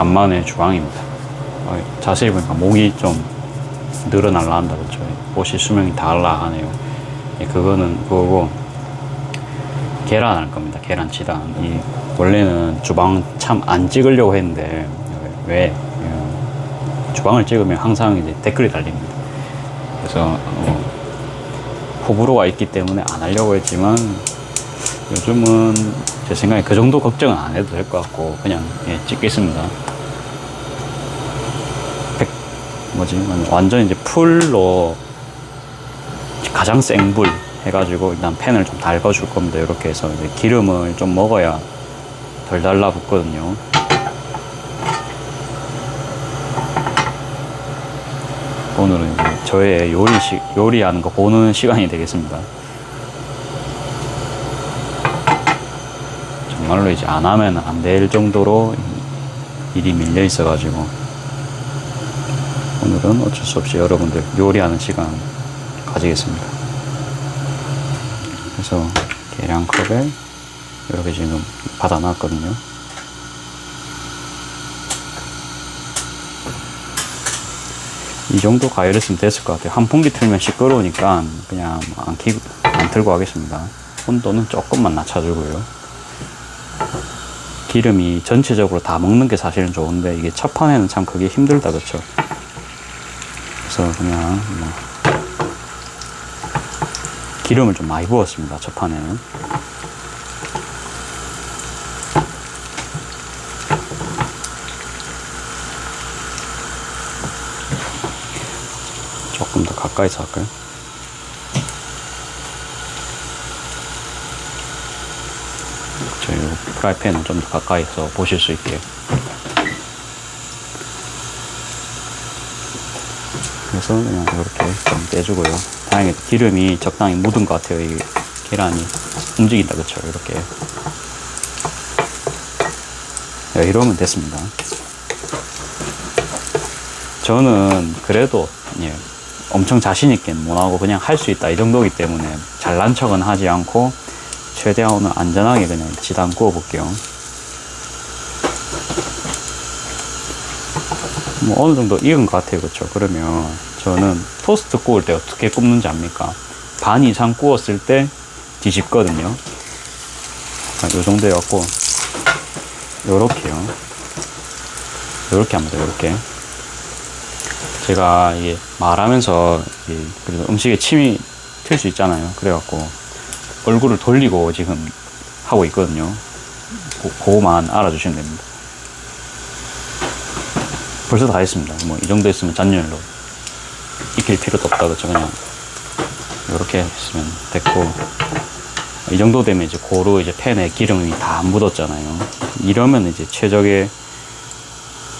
간만에 주방입니다. 자세히 보니까 목이 좀 늘어날라 한다, 그렇죠? 옷이 수명이 닿을라 하네요. 그거는 그거고, 계란 할 겁니다. 계란치단. 원래는 주방 참 안 찍으려고 했는데, 왜? 주방을 찍으면 항상 이제 댓글이 달립니다. 그래서, 호불호가 있기 때문에 안 하려고 했지만, 요즘은 제 생각에 그 정도 걱정은 안 해도 될 것 같고, 그냥, 찍겠습니다. 완전 이제 풀로 가장 센 불 해가지고 일단 팬을 좀 달궈줄 겁니다. 이렇게 해서 이제 기름을 좀 먹어야 덜 달라붙거든요. 오늘은 이제 저의 요리하는 거 보는 시간이 되겠습니다. 정말로 이제 안 하면 안 될 정도로 일이 밀려 있어가지고 오늘은 어쩔 수 없이 여러분들 요리하는 시간 가지겠습니다. 그래서 계량컵에 이렇게 지금 받아놨거든요. 이 정도 가열했으면 됐을 것 같아요. 환풍기 틀면 시끄러우니까 그냥 안 틀고 하겠습니다. 온도는 조금만 낮춰주고요. 기름이 전체적으로 다 먹는 게 사실은 좋은데 이게 첫 판에는 참 그게 힘들다, 그쵸? 그래서 그냥 기름을 좀 많이 부었습니다. 첫 판에는. 조금 더 가까이서 할까요? 저희 프라이팬을 좀 더 가까이서 보실 수 있게. 그래서 그냥 이렇게 좀 떼주고요. 다행히 기름이 적당히 묻은 것 같아요. 이 계란이 움직인다, 그쵸? 이렇게. 이러면 됐습니다. 저는 그래도 엄청 자신있게는 못하고 그냥 할 수 있다 이 정도이기 때문에 잘난 척은 하지 않고 최대한 안전하게 그냥 지단 구워 볼게요. 뭐 어느 정도 익은 것 같아요, 그쵸? 그러면 저는 토스트 구울 때 어떻게 굽는지 압니까? 반 이상 구웠을 때 뒤집거든요. 요 정도 해갖고 요렇게요. 요렇게 합니다. 요렇게. 제가 이게 말하면서 그래도 음식에 침이 튈 수 있잖아요. 그래갖고 얼굴을 돌리고 지금 하고 있거든요. 그거만 알아주시면 됩니다. 벌써 다 했습니다. 뭐 이 정도 했으면 잔열로 익힐 필요도 없다, 그쵸? 그냥 이렇게 했으면 됐고, 이 정도 되면 이제 고루 이제 팬에 기름이 다 안 묻었잖아요. 이러면 이제 최적의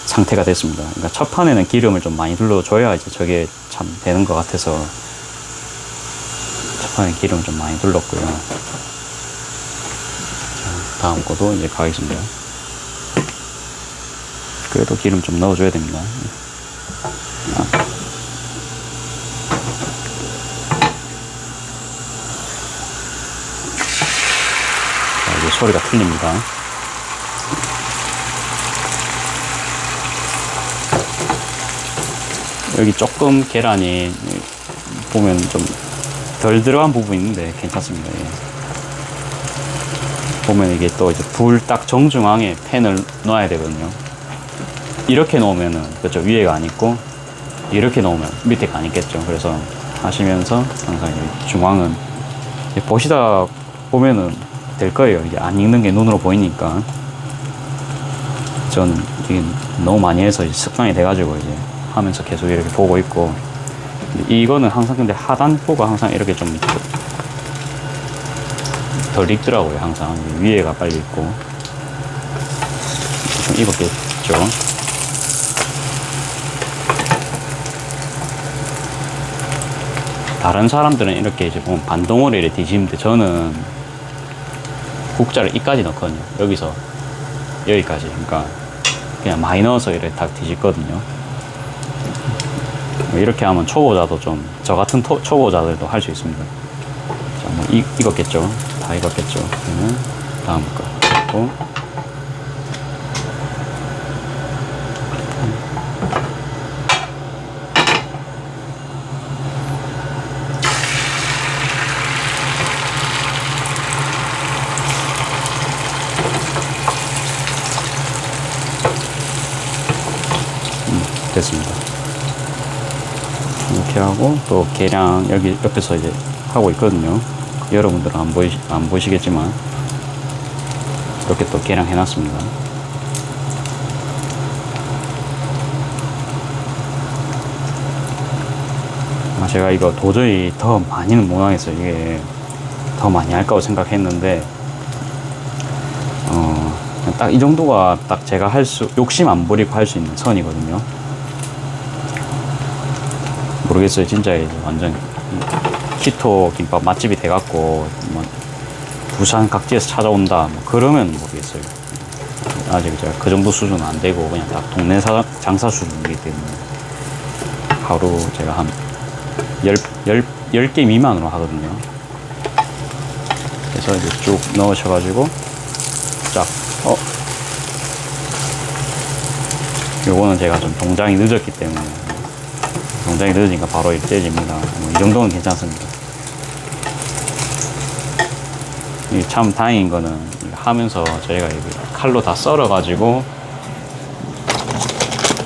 상태가 됐습니다. 그러니까 첫 판에는 기름을 좀 많이 둘러줘야 이제 저게 참 되는 것 같아서 첫 판에 기름을 좀 많이 둘렀고요. 자, 다음 거도 이제 가겠습니다. 그래도 기름 좀 넣어줘야 됩니다. 자, 이제 소리가 틀립니다. 여기 조금 계란이 보면 좀 덜 들어간 부분이 있는데 괜찮습니다. 보면 이게 또 이제 불 딱 정중앙에 팬을 놔야 되거든요. 이렇게 놓으면은, 그렇죠, 위에가 안 있고, 이렇게 놓으면 밑에가 안 있겠죠. 그래서 하시면서 항상 중앙은 보시다 보면은 될 거예요. 이게 안 익는 게 눈으로 보이니까. 저는 이게 너무 많이 해서 습관이 돼가지고 이제 하면서 계속 이렇게 보고 있고, 이거는 항상 근데 하단부가 항상 이렇게 좀 덜 익더라고요. 항상 위에가 빨리 익고. 좀 익었겠죠. 다른 사람들은 이렇게 이제 보면 반동어리를 뒤집는데 저는 국자를 이까지 넣거든요. 여기서 여기까지. 그러니까 그냥 많이 넣어서 이렇게 딱 뒤집거든요. 이렇게 하면 초보자도 좀, 저 같은 초보자들도 할 수 있습니다. 자, 뭐 익었겠죠? 다 익었겠죠? 그러면 다음 거. 됐습니다. 이렇게 하고 또 계량 여기 옆에서 이제 하고 있거든요. 여러분들은 안 보이시겠지만 이렇게 또 계량 해놨습니다. 제가 이거 도저히 더 많이는 못 하겠어요. 이게 더 많이 할까고 생각했는데 딱 이 정도가 딱 제가 욕심 안 부리고 할 수 있는 선이거든요. 모르겠어요. 진짜 이제 완전 키토 김밥 맛집이 돼갖고 뭐 부산 각지에서 찾아온다 뭐 그러면 모르겠어요. 아직 제가 그 정도 수준은 안 되고 그냥 딱 동네 장사 수준이기 때문에 하루 제가 한 10개 미만으로 하거든요. 그래서 이제 쭉 넣으셔가지고 쫙 요거는 제가 좀 동작이 늦었기 때문에 동작이 늦으니까 바로 일제집니다. 이 정도는 괜찮습니다. 이게 참 다행인 거는 하면서 저희가 칼로 다 썰어가지고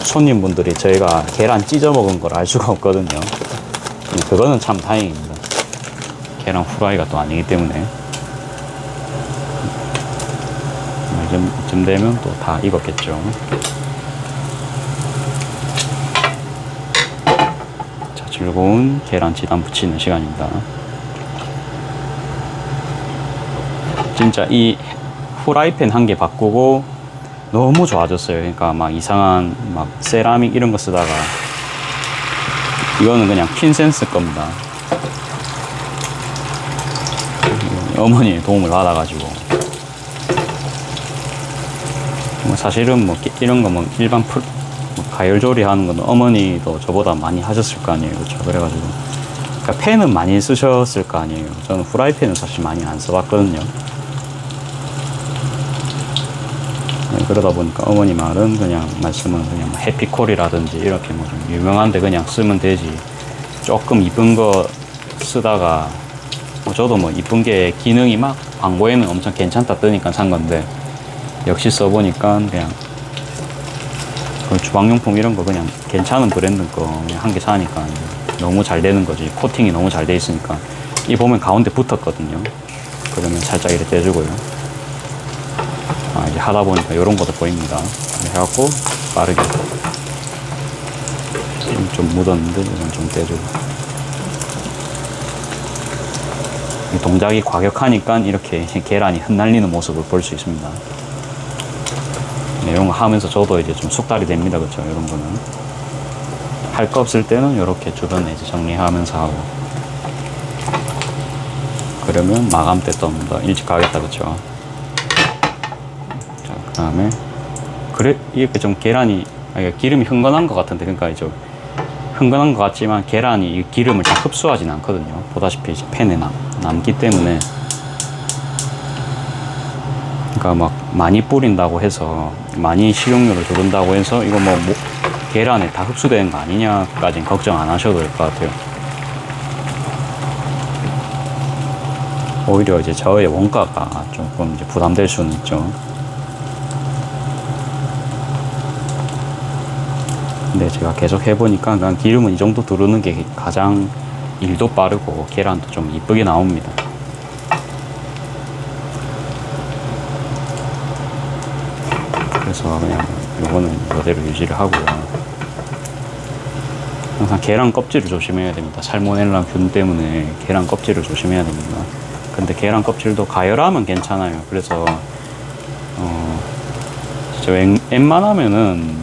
손님분들이 저희가 계란 찢어 먹은 걸 알 수가 없거든요. 그거는 참 다행입니다. 계란 후라이가 또 아니기 때문에. 이쯤 되면 또 다 익었겠죠. 자, 즐거운 계란 지단 붙이는 시간입니다. 진짜 이 후라이팬 한 개 바꾸고 너무 좋아졌어요. 그러니까 막 이상한 막 세라믹 이런 거 쓰다가 이거는 그냥 핀센스 겁니다. 어머니의 도움을 받아가지고 뭐 사실은 뭐 이런 거 뭐 일반 뭐 가열조리 하는 건 어머니도 저보다 많이 하셨을 거 아니에요. 그렇죠? 그래가지고 그러니까 팬은 많이 쓰셨을 거 아니에요. 저는 후라이팬은 사실 많이 안 써봤거든요. 그러다 보니까 어머니 말은 그냥 말씀은 그냥 뭐 해피콜이라든지 이렇게 뭐 좀 유명한데 그냥 쓰면 되지. 조금 이쁜 거 쓰다가 뭐 저도 뭐 이쁜 게 기능이 막 광고에는 엄청 괜찮다 뜨니까 산 건데 역시 써보니까 그냥 주방용품 이런 거 그냥 괜찮은 브랜드 거 그냥 한 개 사니까 너무 잘 되는 거지. 코팅이 너무 잘 돼 있으니까 이 보면 가운데 붙었거든요. 그러면 살짝 이렇게 떼주고요. 이제 하다 보니까 이런 것도 보입니다. 해갖고 빠르게 좀 묻었는데 이건 좀 떼주고 이 동작이 과격하니까 이렇게 계란이 흩날리는 모습을 볼 수 있습니다. 이런 거 하면서 저도 이제 좀 숙달이 됩니다. 그렇죠? 이런 거는 할 거 없을 때는 이렇게 주변에 이제 정리하면서 하고 그러면 마감 때 좀 더 일찍 가겠다. 그렇죠? 그 다음에 그래 이렇게 좀 계란이 기름이 흥건한 것 같은데 그러니까 이제 흥건한 것 같지만 계란이 이 기름을 잘 흡수하진 않거든요. 보다시피 이제 팬에 남기 때문에 그러니까 막 많이 뿌린다고 해서 많이 식용유를 두른다고 해서 이거 뭐 계란에 다 흡수되는 거 아니냐까지는 걱정 안 하셔도 될 것 같아요. 오히려 이제 저의 원가가 조금 이제 부담될 수는 있죠. 근데 제가 계속 해보니까 그냥 기름은 이 정도 두르는 게 가장 일도 빠르고 계란도 좀 이쁘게 나옵니다. 그래서 그냥 요거는 이대로 유지를 하고요. 항상 계란 껍질을 조심해야 됩니다. 살모넬라 균 때문에 계란 껍질을 조심해야 됩니다. 근데 계란 껍질도 가열하면 괜찮아요. 그래서 진짜 웬만하면은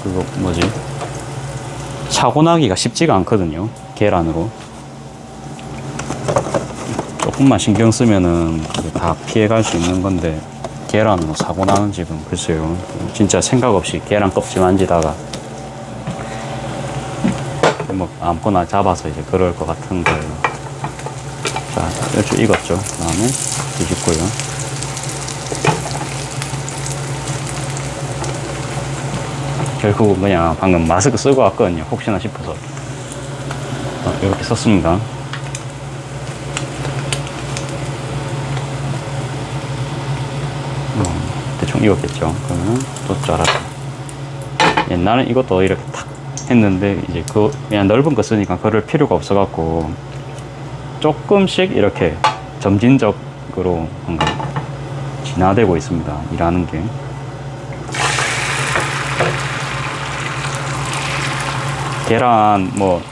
그거 뭐지? 사고 나기가 쉽지가 않거든요. 계란으로. 조금만 신경 쓰면은 다 피해갈 수 있는 건데 계란으로 사고 나는 집은 글쎄요. 진짜 생각 없이 계란 껍질 만지다가 뭐 아무거나 잡아서 이제 그럴 것 같은 거예요. 자, 이렇게 익었죠. 그 다음에 뒤집고요. 결국은 그냥 방금 마스크 쓰고 왔거든요. 혹시나 싶어서 이렇게 썼습니다. 대충 익었겠죠. 그러면 또 잘라서 옛날엔 이것도 이렇게 탁 했는데 이제 그 그냥 넓은 거 쓰니까 그럴 필요가 없어 갖고 조금씩 이렇게 점진적으로 뭔가 진화되고 있습니다. 일하는 게. 계란 뭐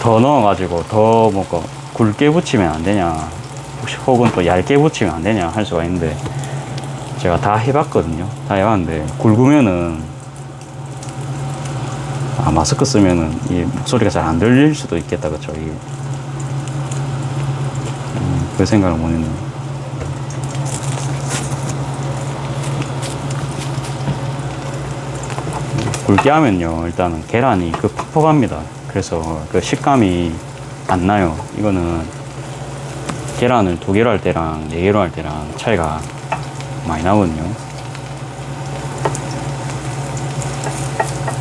더 넣어가지고 더 뭔가 굵게 붙이면 안 되냐, 혹은 또 얇게 붙이면 안 되냐 할 수가 있는데, 제가 다 해봤거든요. 다 해봤는데 굵으면은 마스크 쓰면은 이 목소리가 잘 안 들릴 수도 있겠다, 그쵸? 이게 그 생각을 못했네요. 굵게 하면요, 일단은 계란이 그 팍팍합니다. 그래서 그 식감이 안 나요. 이거는 계란을 2개로 할 때랑 4개로 할 때랑 차이가 많이 나거든요.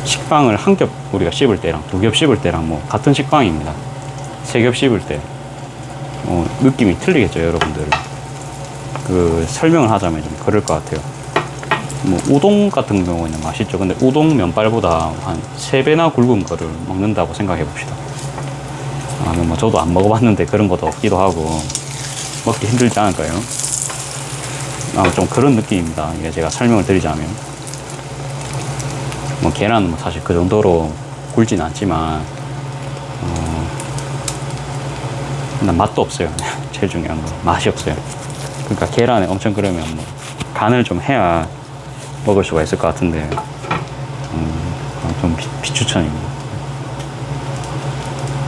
식빵을 한 겹 우리가 씹을 때랑 2겹 씹을 때랑 뭐 같은 식빵입니다. 3겹 씹을 때 느낌이 틀리겠죠, 여러분들. 그 설명을 하자면 좀 그럴 것 같아요. 뭐 우동 같은 경우는 맛있죠. 근데 우동 면발보다 한 3배나 굵은 거를 먹는다고 생각해 봅시다. 뭐 저도 안 먹어봤는데 그런 것도 없기도 하고 먹기 힘들지 않을까요? 좀 그런 느낌입니다. 이게 제가 설명을 드리자면, 뭐 계란은 뭐 사실 그 정도로 굵진 않지만 일단 맛도 없어요. 제일 중요한 거 맛이 없어요. 그러니까 계란에 엄청 그러면 뭐 간을 좀 해야 먹을 수가 있을 것 같은데 좀 비추천입니다.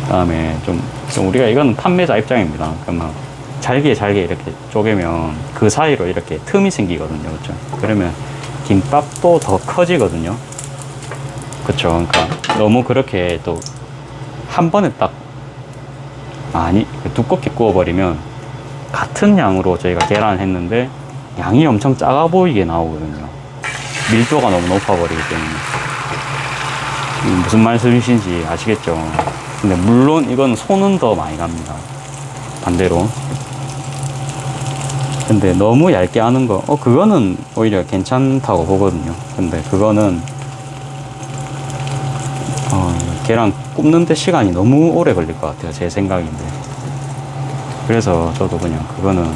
그다음에 좀 우리가 이거는 판매자 입장입니다. 그러니까 막 잘게 이렇게 쪼개면 그 사이로 이렇게 틈이 생기거든요, 그렇죠? 그러면 김밥도 더 커지거든요, 그렇죠? 그러니까 너무 그렇게 또 한 번에 딱 많이 두껍게 구워버리면 같은 양으로 저희가 계란을 했는데 양이 엄청 작아 보이게 나오거든요. 밀도가 너무 높아버리기 때문에. 무슨 말씀이신지 아시겠죠? 근데 물론 이건 손은 더 많이 갑니다, 반대로. 근데 너무 얇게 하는 거 그거는 오히려 괜찮다고 보거든요. 근데 그거는 계란 굽는데 시간이 너무 오래 걸릴 것 같아요, 제 생각인데. 그래서 저도 그냥 그거는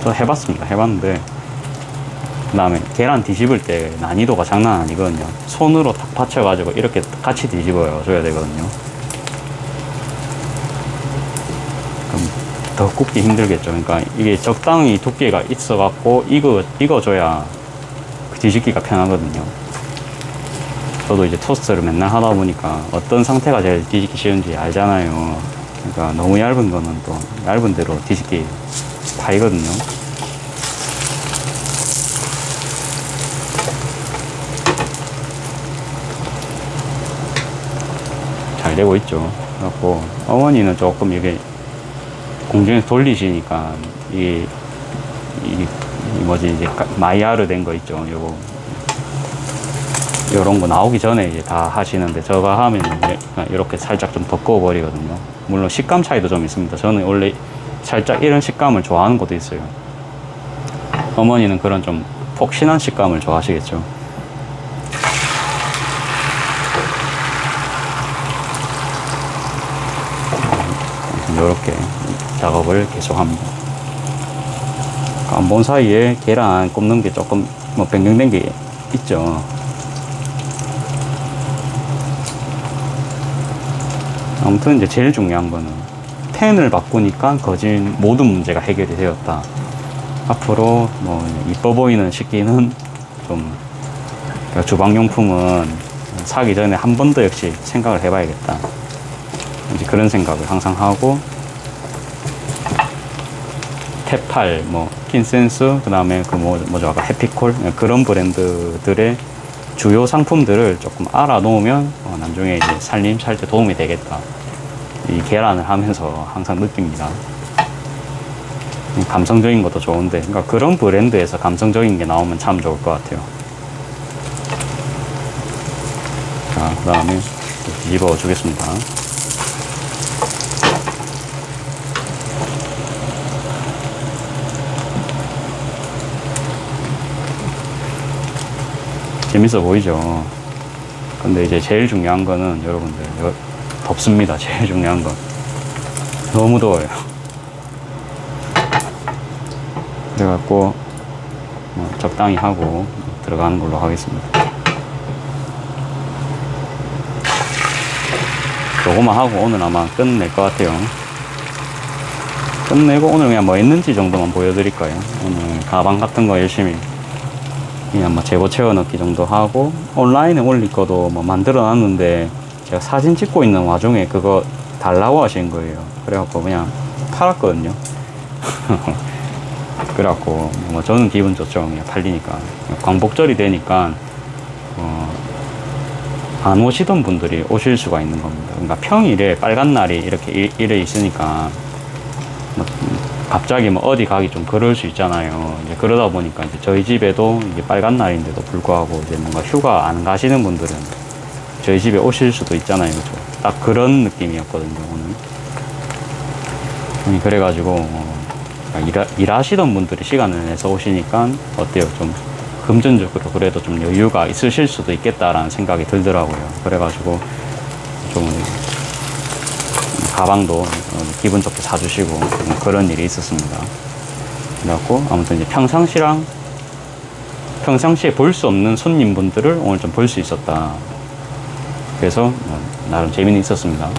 저 해봤는데, 그 다음에 계란 뒤집을 때 난이도가 장난 아니거든요. 손으로 탁 받쳐가지고 이렇게 같이 뒤집어요 줘야 되거든요. 그럼 더 굽기 힘들겠죠. 그러니까 이게 적당히 두께가 있어갖고 익어줘야 뒤집기가 편하거든요. 저도 이제 토스트를 맨날 하다 보니까 어떤 상태가 제일 뒤집기 쉬운지 알잖아요. 그러니까 너무 얇은 거는 또 얇은 대로 뒤집기 파이거든요. 잘 되고 있죠. 그래갖고 어머니는 조금 이게 공중에서 돌리시니까 이게 뭐지, 이제 마이야르 된 거 있죠. 요런 거 나오기 전에 이제 다 하시는데, 저가 하면 이렇게 살짝 좀 더 구워버리거든요. 물론 식감 차이도 좀 있습니다. 저는 원래 살짝 이런 식감을 좋아하는 것도 있어요. 어머니는 그런 좀 폭신한 식감을 좋아하시겠죠. 이렇게 작업을 계속합니다. 안 본 사이에 계란 굽는 게 조금 뭐 변경된 게 있죠. 아무튼 이제 제일 중요한 거는 팬을 바꾸니까 거진 모든 문제가 해결이 되었다. 앞으로 뭐 이뻐 보이는 식기는 좀, 주방용품은 사기 전에 한 번 더 역시 생각을 해봐야겠다, 이제 그런 생각을 항상 하고, 테팔, 뭐 킨센스, 그 다음에 뭐죠, 아까 해피콜, 그런 브랜드들의 주요 상품들을 조금 알아놓으면 나중에 이제 살림 살 때 도움이 되겠다, 이 계란을 하면서 항상 느낍니다. 감성적인 것도 좋은데, 그러니까 그런 브랜드에서 감성적인 게 나오면 참 좋을 것 같아요. 자, 그 다음에 뒤집어 주겠습니다. 재밌어 보이죠. 근데 이제 제일 중요한 거는 여러분들 덥습니다. 제일 중요한 건 너무 더워요. 그래갖고 적당히 하고 들어가는 걸로 하겠습니다. 요거만 하고 오늘 아마 끝낼 것 같아요. 끝내고 오늘 그냥 뭐 했는지 정도만 보여드릴까요? 오늘 가방 같은 거 열심히 그냥 뭐 재고 채워 넣기 정도 하고, 온라인에 올릴 거도 뭐 만들어 놨는데 제가 사진 찍고 있는 와중에 그거 달라고 하신 거예요. 그래갖고 그냥 팔았거든요. 그래갖고 뭐 저는 기분 좋죠. 그냥 팔리니까. 광복절이 되니까 안 오시던 분들이 오실 수가 있는 겁니다. 그러니까 평일에 빨간 날이 이렇게 일에 있으니까 뭐 갑자기 뭐 어디 가기 좀 그럴 수 있잖아요. 이제 그러다 보니까 이제 저희 집에도 이게 빨간 날인데도 불구하고 이제 뭔가 휴가 안 가시는 분들은 저희 집에 오실 수도 있잖아요. 그죠? 딱 그런 느낌이었거든요, 오늘. 그래가지고 일하시던 분들이 시간을 내서 오시니까 어때요? 좀 금전적으로 그래도 좀 여유가 있으실 수도 있겠다라는 생각이 들더라고요. 그래가지고 좀 가방도 기분 좋게 사주시고 그런 일이 있었습니다. 그래갖고 아무튼 이제 평상시에 볼 수 없는 손님분들을 오늘 좀 볼 수 있었다. 그래서 나름 재미는 있었습니다.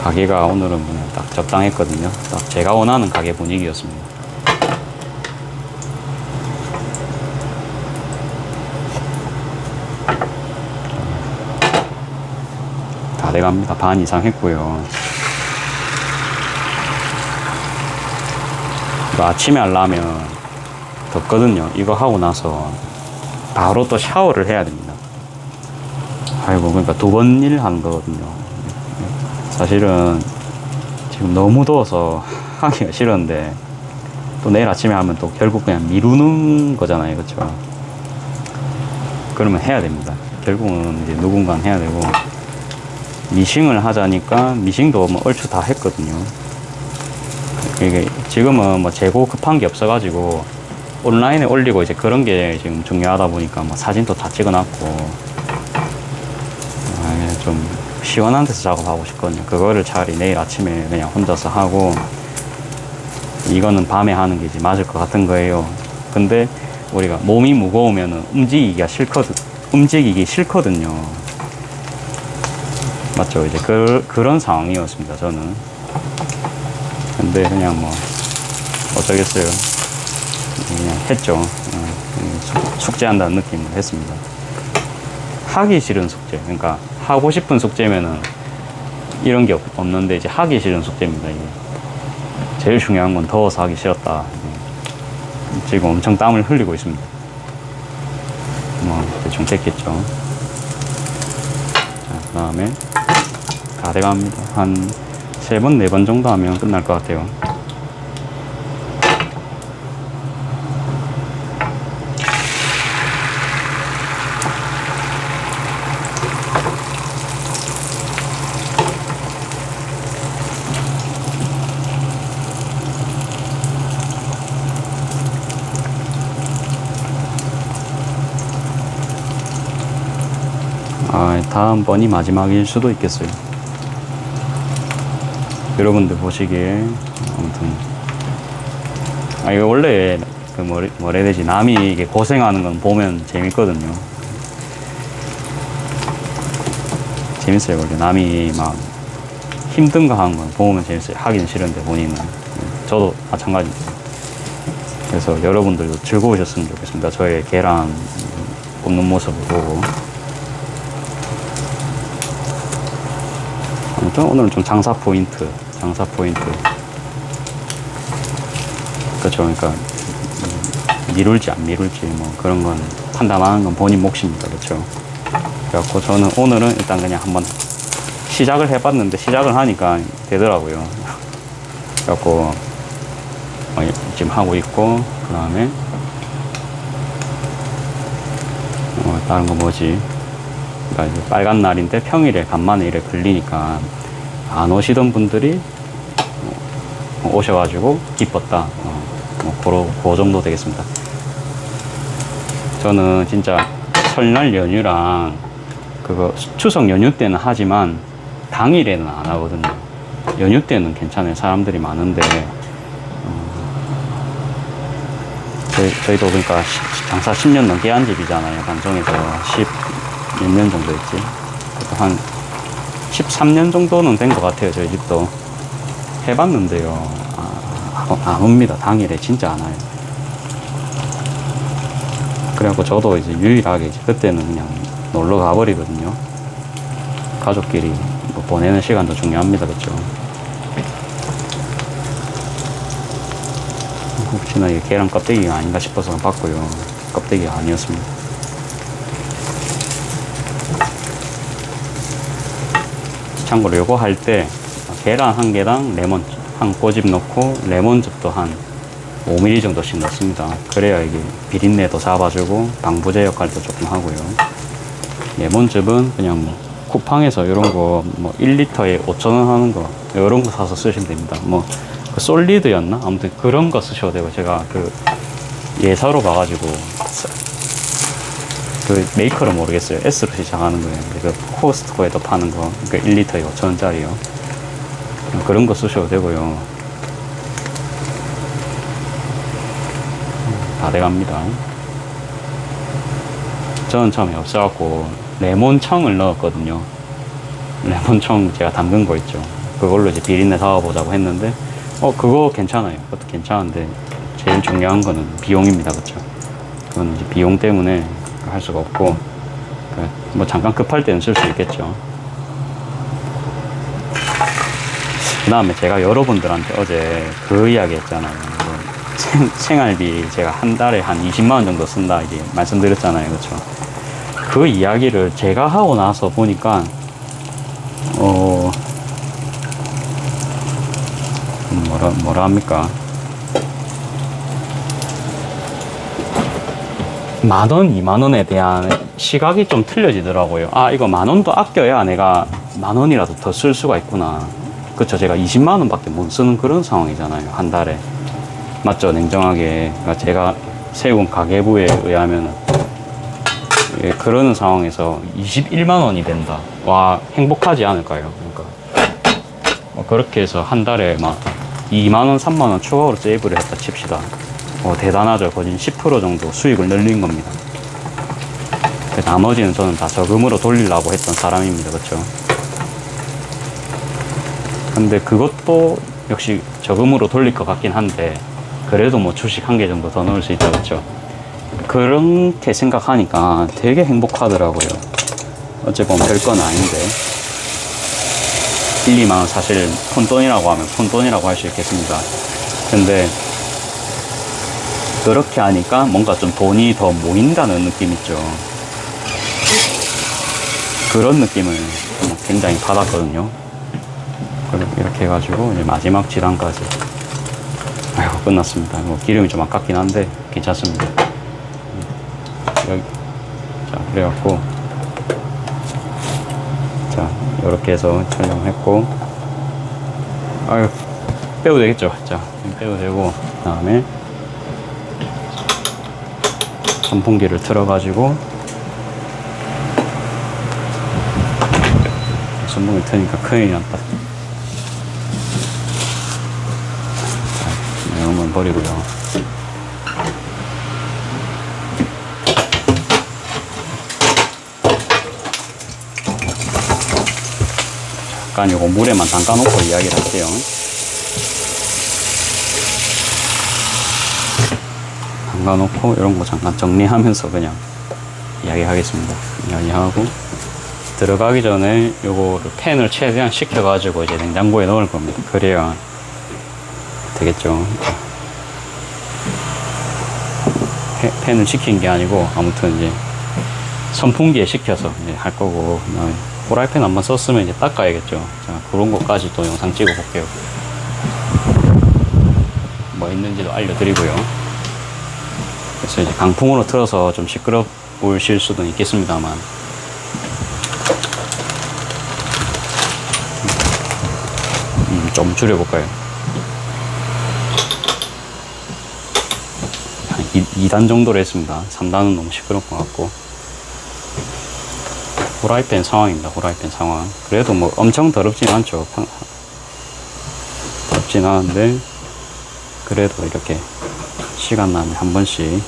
가게가 오늘은 딱 적당했거든요. 딱 제가 원하는 가게 분위기였습니다. 다 돼갑니다. 반 이상 했고요. 이거 아침에 하려면 덥거든요. 이거 하고 나서 바로 또 샤워를 해야 됩니다. 아이고, 그러니까 두 번 일 하는 거거든요. 사실은 지금 너무 더워서 하기가 싫었는데 또 내일 아침에 하면 또 결국 그냥 미루는 거잖아요. 그렇죠? 그러면 해야 됩니다. 결국은 이제 누군가는 해야 되고, 미싱을 하자니까 미싱도 뭐 얼추 다 했거든요. 이게 지금은 뭐 재고 급한 게 없어가지고 온라인에 올리고 이제 그런 게 지금 중요하다 보니까 뭐 사진도 다 찍어놨고, 좀 시원한 데서 작업하고 싶거든요. 그거를 차라리 내일 아침에 그냥 혼자서 하고, 이거는 밤에 하는 게 이제 맞을 것 같은 거예요. 근데 우리가 몸이 무거우면 움직이기 싫거든요. 맞죠? 이제 그런 상황이었습니다, 저는. 근데 그냥 뭐 어쩌겠어요. 그냥 했죠. 숙제한다는 느낌으로 했습니다. 하기 싫은 숙제, 그러니까 하고 싶은 숙제면은 이런 게 없는데 이제 하기 싫은 숙제입니다. 이게 제일 중요한 건 더워서 하기 싫었다. 지금 엄청 땀을 흘리고 있습니다. 뭐 대충 됐겠죠. 그 다음에 다 돼갑니다. 한 3번, 4번 정도 하면 끝날 것 같아요. 다음번이 마지막일 수도 있겠어요. 여러분들 보시기에. 아무튼 이거 원래 그 뭐라 해야 되지, 남이 이게 고생하는 건 보면 재밌거든요. 재밌어요. 원래 남이 막 힘든 거 하는 건 보면 재밌어요. 하긴 싫은데 본인은. 저도 마찬가지입니다. 그래서 여러분들도 즐거우셨으면 좋겠습니다. 저의 계란 굽는 모습을 보고. 아무튼 오늘은 좀 장사 포인트. 그렇죠. 그러니까 미룰지 안 미룰지 뭐 그런 건 판단하는 건 본인 몫입니다. 그렇죠. 그래갖고 저는 오늘은 일단 그냥 한번 시작을 해봤는데 시작을 하니까 되더라고요. 그래갖고 지금 하고 있고, 그 다음에 다른 거 뭐지? 그러니까 이제 빨간 날인데 평일에 간만에 일에 걸리니까 안 오시던 분들이 오셔가지고 기뻤다. 그 정도 되겠습니다. 저는 진짜 설날 연휴랑 그거 추석 연휴 때는 하지만 당일에는 안 하거든요. 연휴 때는 괜찮아요. 사람들이 많은데 저희도 그러니까 장사 10년 넘게 한 집이잖아요. 방송에서 10 몇 년 정도 했지. 한 13년 정도는 된 것 같아요. 저희 집도 해봤는데요. 안 옵니다. 당일에 진짜 안 와요. 그래갖고 저도 이제 유일하게 이제 그때는 그냥 놀러 가버리거든요. 가족끼리 뭐 보내는 시간도 중요합니다. 그쵸? 혹시나 이게 계란 껍데기가 아닌가 싶어서 봤고요. 껍데기가 아니었습니다. 참고로 요거 할 때 계란 한 개당 레몬 한 꼬집 넣고 레몬즙도 한 5mm 정도씩 넣습니다. 그래야 이게 비린내도 잡아주고 방부제 역할도 조금 하고요. 레몬즙은 그냥 뭐 쿠팡에서 이런 거 뭐 1리터에 5,000원 하는 거 이런 거 사서 쓰시면 됩니다. 뭐 그 솔리드였나? 아무튼 그런 거 쓰셔도 되고 제가 그 예사로 봐가지고 그 메이커를 모르겠어요. S로 시작하는 거예요. 그 코스트코에도 파는 거 그 1리터에 5,000원짜리요. 그런 거 쓰셔도 되고요. 다 돼갑니다. 저는 처음에 없어갖고 레몬청을 넣었거든요. 레몬청 제가 담근 거 있죠. 그걸로 이제 비린내 잡아보자고 했는데 그거 괜찮아요. 그것도 괜찮은데 제일 중요한 거는 비용입니다. 그쵸? 그건 이제 비용 때문에 할 수가 없고 뭐 잠깐 급할 때는 쓸 수 있겠죠. 그 다음에 제가 여러분들한테 어제 그 이야기 했잖아요. 생활비 제가 한 달에 한 20만원 정도 쓴다 이제 말씀드렸잖아요. 그쵸? 그 이야기를 제가 하고 나서 보니까 뭐라 합니까? 10,000원, 20,000원에 대한 시각이 좀 틀려지더라고요. 이거 10,000원도 아껴야 내가 10,000원이라도 더 쓸 수가 있구나. 그쵸? 제가 20만원 밖에 못 쓰는 그런 상황이잖아요. 한 달에. 맞죠? 냉정하게. 그러니까 제가 세운 가계부에 의하면 그러는 상황에서 21만원이 된다. 와, 행복하지 않을까요? 그러니까 그렇게 해서 한 달에 막 2만원, 3만원 추가로 세이브를 했다 칩시다. 대단하죠. 거진 10% 정도 수익을 늘린 겁니다. 나머지는 저는 다 저금으로 돌리려고 했던 사람입니다. 그렇죠? 근데 그것도 역시 저금으로 돌릴 것 같긴 한데 그래도 뭐 주식 한 개 정도 더 넣을 수 있다. 그렇죠? 그렇게 생각하니까 되게 행복하더라고요. 어찌 보면 별건 아닌데 1, 2만원 사실 푼돈이라고 하면 푼돈이라고 할 수 있겠습니다. 근데 그렇게 하니까 뭔가 좀 돈이 더 모인다는 느낌 있죠. 그런 느낌을 굉장히 받았거든요. 이렇게 해가지고 이제 마지막 지단까지 끝났습니다. 기름이 좀 아깝긴 한데 괜찮습니다. 자, 그래갖고 자, 이렇게 해서 촬영했고 빼도 되겠죠. 자, 빼도 되고 그 다음에 선풍기를 틀어가지고 선풍기 트니까 큰일 났다. 자, 이런 건 버리고요. 잠깐 이거 물에만 담가놓고 이야기를 할게요. 담가놓고 이런 거 잠깐 정리하면서 그냥 이야기하겠습니다. 이야기하고 들어가기 전에 요거를 팬을 최대한 식혀가지고 이제 냉장고에 넣을 겁니다. 그래야 되겠죠. 팬을 식힌 게 아니고 아무튼 이제 선풍기에 식혀서 이제 할 거고 프라이팬 한번 썼으면 이제 닦아야겠죠. 자, 그런 것까지 또 영상 찍어 볼게요. 뭐 있는지도 알려드리고요. 그래서 이제 강풍으로 틀어서 좀 시끄러우실 수도 있겠습니다만 좀 줄여볼까요? 2단 정도로 했습니다. 3단은 너무 시끄러운 것 같고. 후라이팬 상황입니다. 후라이팬 상황. 그래도 뭐 엄청 더럽진 않죠. 더럽진 않은데 그래도 이렇게 시간 나면 한 번씩.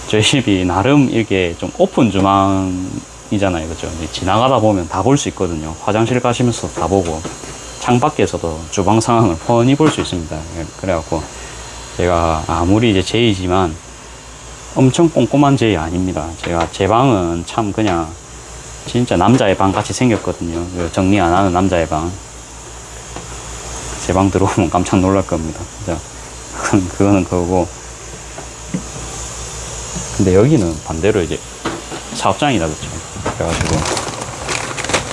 저희 집이 나름 이게 좀 오픈 주방이잖아요. 그죠? 지나가다 보면 다 볼 수 있거든요. 화장실 가시면서 다 보고 창밖에서도 주방 상황을 훤히 볼 수 있습니다. 그래갖고 제가 아무리 이제 제이지만 엄청 꼼꼼한 제이 아닙니다. 제 방은 참 그냥 진짜 남자의 방 같이 생겼거든요. 정리 안 하는 남자의 방. 제 방 들어오면 깜짝 놀랄 겁니다. 진짜. 그거는 그거고. 근데 여기는 반대로 이제 사업장이다, 그쵸? 그래가지고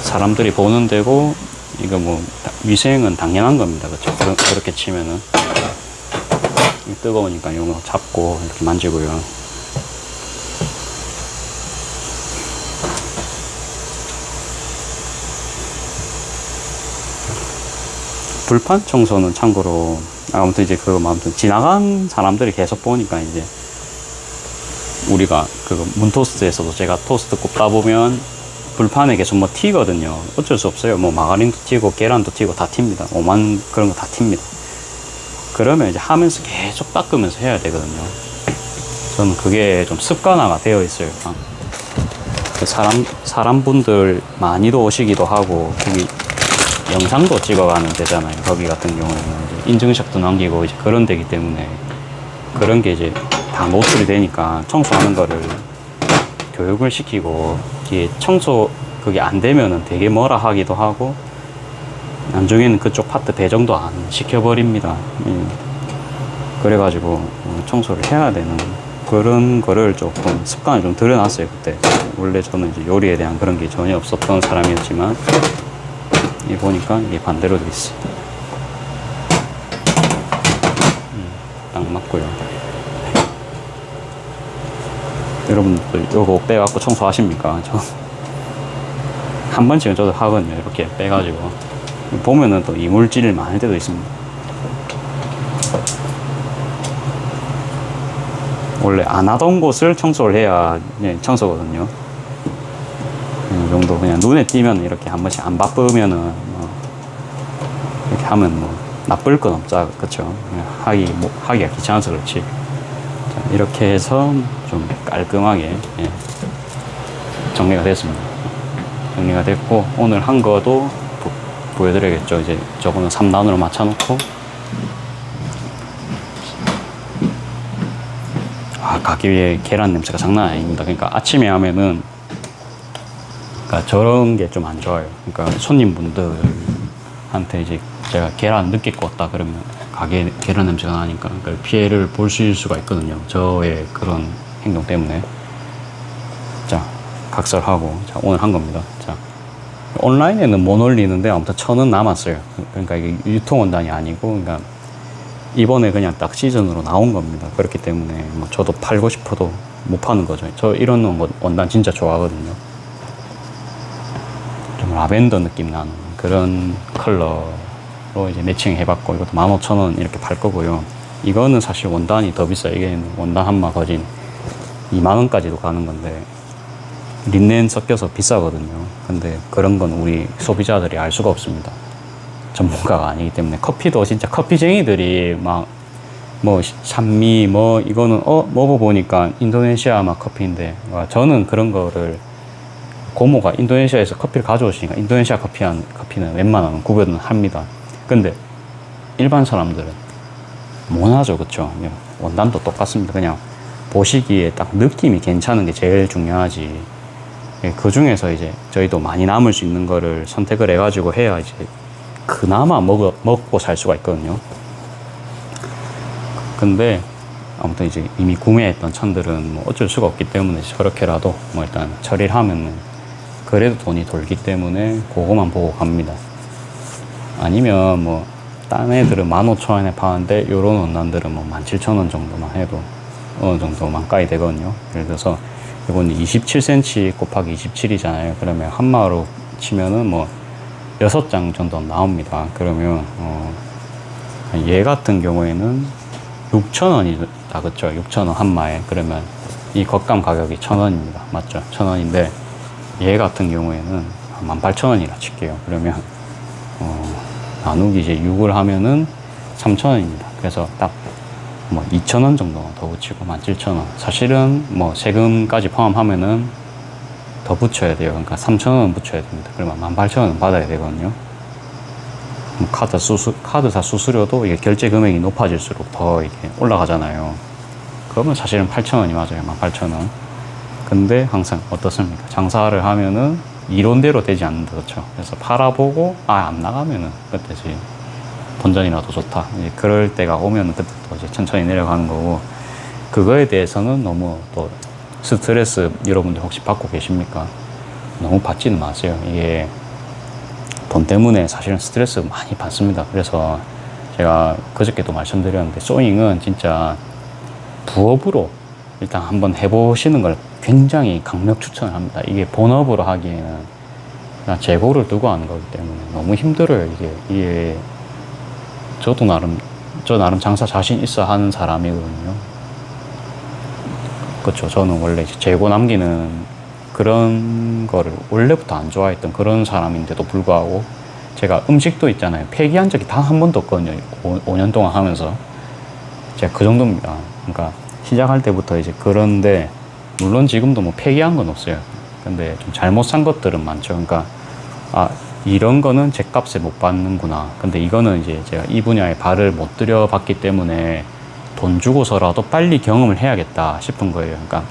사람들이 보는 데고, 이거 뭐 위생은 당연한 겁니다, 그쵸? 그렇게 치면은 뜨거우니까 이거 잡고 이렇게 만지고요. 불판 청소는 참고로 아무튼 이제 아무튼 지나간 사람들이 계속 보니까 이제 우리가 문토스트에서도 제가 토스트 굽다 보면 불판에 계속 뭐 튀거든요. 어쩔 수 없어요. 뭐 마가린도 튀고 계란도 튀고 다 튑니다. 오만 그런 거 다 튑니다. 그러면 이제 하면서 계속 닦으면서 해야 되거든요. 저는 그게 좀 습관화가 되어 있어요. 사람분들 많이도 오시기도 하고 거기 영상도 찍어가는 데잖아요. 거기 같은 경우에는 이제 인증샷도 남기고 이제 그런 데기 때문에 그런 게 이제 다 노출이 되니까 청소하는 거를 교육을 시키고 이게 청소 그게 안 되면은 되게 뭐라 하기도 하고 나중에는 그쪽 파트 배정도 안 시켜버립니다. 그래가지고 청소를 해야 되는 그런 거를 조금 습관을 좀 들여놨어요. 그때 원래 저는 이제 요리에 대한 그런 게 전혀 없었던 사람이었지만 이 보니까 이게 반대로 돼 있어요. 딱 맞고요. 여러분들 이거 빼갖고 청소하십니까? 저 한 번씩은 저도 하거든요. 이렇게 빼가지고 보면은 또 이물질 많을 때도 있습니다. 원래 안 하던 곳을 청소를 해야 청소거든요. 이 정도 그냥 눈에 띄면 이렇게 한 번씩 안 바쁘면은 뭐 이렇게 하면 뭐 나쁠 건 없자, 그쵸? 하기가 귀찮아서 그렇지. 자, 이렇게 해서 좀 깔끔하게 정리가 됐습니다. 정리가 됐고 오늘 한 거도 보여드려야겠죠. 이제 저거는 3단으로 맞춰놓고 가기 위해 계란 냄새가 장난 아닙니다. 그러니까 아침에 하면은 그러니까 저런 게 좀 안 좋아요. 그러니까 손님분들한테 이제 제가 계란 늦게 구웠다 그러면 가게 계란 냄새가 나니까 그러니까 피해를 보실 수가 있거든요. 저의 그런 행동 때문에. 자, 각설하고 자, 오늘 한 겁니다. 자, 온라인에는 못 올리는데 아무튼 1,000원 남았어요. 그러니까 이게 유통원단이 아니고 그러니까 이번에 그냥 딱 시즌으로 나온 겁니다. 그렇기 때문에 뭐 저도 팔고 싶어도 못 파는 거죠. 저 이런 원단 진짜 좋아하거든요. 좀 라벤더 느낌 나는 그런 컬러로 이제 매칭 해봤고 이것도 15,000원 이렇게 팔 거고요. 이거는 사실 원단이 더 비싸요. 이게 원단 한마 거진 20,000원까지도 가는 건데 린넨 섞여서 비싸거든요. 근데 그런 건 우리 소비자들이 알 수가 없습니다. 전문가가 아니기 때문에. 커피도 진짜 커피쟁이들이 막 뭐 산미 뭐 이거는 먹어보니까 인도네시아 막 커피인데 저는 그런 거를 고모가 인도네시아에서 커피를 가져오시니까 인도네시아 커피는 웬만하면 구별은 합니다. 근데 일반 사람들은 못 하죠. 그쵸? 원단도 똑같습니다. 그냥 보시기에 딱 느낌이 괜찮은 게 제일 중요하지. 그 중에서 이제 저희도 많이 남을 수 있는 거를 선택을 해가지고 해야 이제 그나마 먹고 살 수가 있거든요. 근데 아무튼 이제 이미 구매했던 천들은 뭐 어쩔 수가 없기 때문에 저렇게라도 뭐 일단 처리를 하면은 그래도 돈이 돌기 때문에 그거만 보고 갑니다. 아니면 뭐 딴 애들은 15,000원에 파는데 요런 원단들은 뭐 17,000원 정도만 해도 어느 정도 만가이 되거든요. 예를 들어서 이건 27cm 곱하기 27이잖아요. 그러면 한마로 치면은 뭐 6장 정도 나옵니다. 그러면 얘 같은 경우에는 6,000원이 다 그쵸? 6,000원 한 마에. 그러면 이 겉감 가격이 1,000원입니다. 맞죠? 1,000원인데 얘 같은 경우에는 18,000원이라 칠게요. 그러면 나누기 이제 6을 하면은 3,000원입니다. 그래서 딱 뭐 2,000원 정도 더 붙이고 17,000원. 사실은 뭐 세금까지 포함하면은 더 붙여야 돼요. 그러니까 3,000원 붙여야 됩니다. 그러면 18,000원 받아야 되거든요. 카드사 수수료도 이게 결제 금액이 높아질수록 더 이게 올라가잖아요. 그러면 사실은 8,000원이 맞아요. 18,000원. 근데 항상 어떻습니까? 장사를 하면은 이론대로 되지 않는다. 그렇죠? 그래서 팔아보고 안 나가면은 그때지 본전이라도 좋다. 이제 그럴 때가 오면은 그때 또 이제 천천히 내려가는 거고, 그거에 대해서는 너무 또 스트레스 여러분들 혹시 받고 계십니까? 너무 받지는 마세요. 이게 돈 때문에 사실은 스트레스 많이 받습니다. 그래서 제가 그저께도 말씀드렸는데 소잉은 진짜 부업으로 일단 한번 해보시는 걸 굉장히 강력 추천을 합니다. 이게 본업으로 하기에는 그냥 재고를 두고 하는 거기 때문에 너무 힘들어요. 이게 저 나름 장사 자신 있어 하는 사람이거든요. 그렇죠. 저는 원래 재고 남기는 그런 거를 원래부터 안 좋아했던 그런 사람인데도 불구하고 제가 음식도 있잖아요. 폐기한 적이 단 한 번도 없거든요. 5년 동안 하면서. 제가 그 정도입니다. 그러니까 시작할 때부터 이제 그런데, 물론 지금도 뭐 폐기한 건 없어요. 근데 좀 잘못 산 것들은 많죠. 그러니까 이런 거는 제 값에 못 받는구나. 근데 이거는 이제 제가 이 분야에 발을 못 들여봤기 때문에 돈 주고서라도 빨리 경험을 해야겠다 싶은 거예요. 그러니까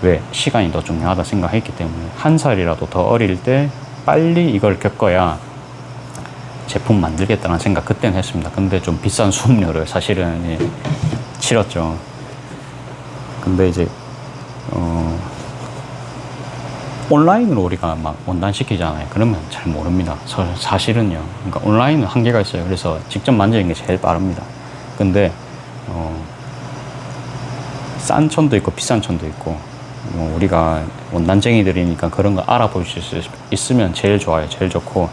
왜? 시간이 더 중요하다 생각했기 때문에 한 살이라도 더 어릴 때 빨리 이걸 겪어야 제품 만들겠다는 생각 그때는 했습니다. 근데 좀 비싼 수업료를 사실은 치렀죠. 근데 이제 온라인으로 우리가 막 원단시키잖아요. 그러면 잘 모릅니다. 사실은요. 그러니까 온라인은 한계가 있어요. 그래서 직접 만지는 게 제일 빠릅니다. 근데 싼 천도 있고 비싼 천도 있고, 우리가 원단쟁이들이니까 그런 거 알아볼 수 있으면 제일 좋아요. 제일 좋고,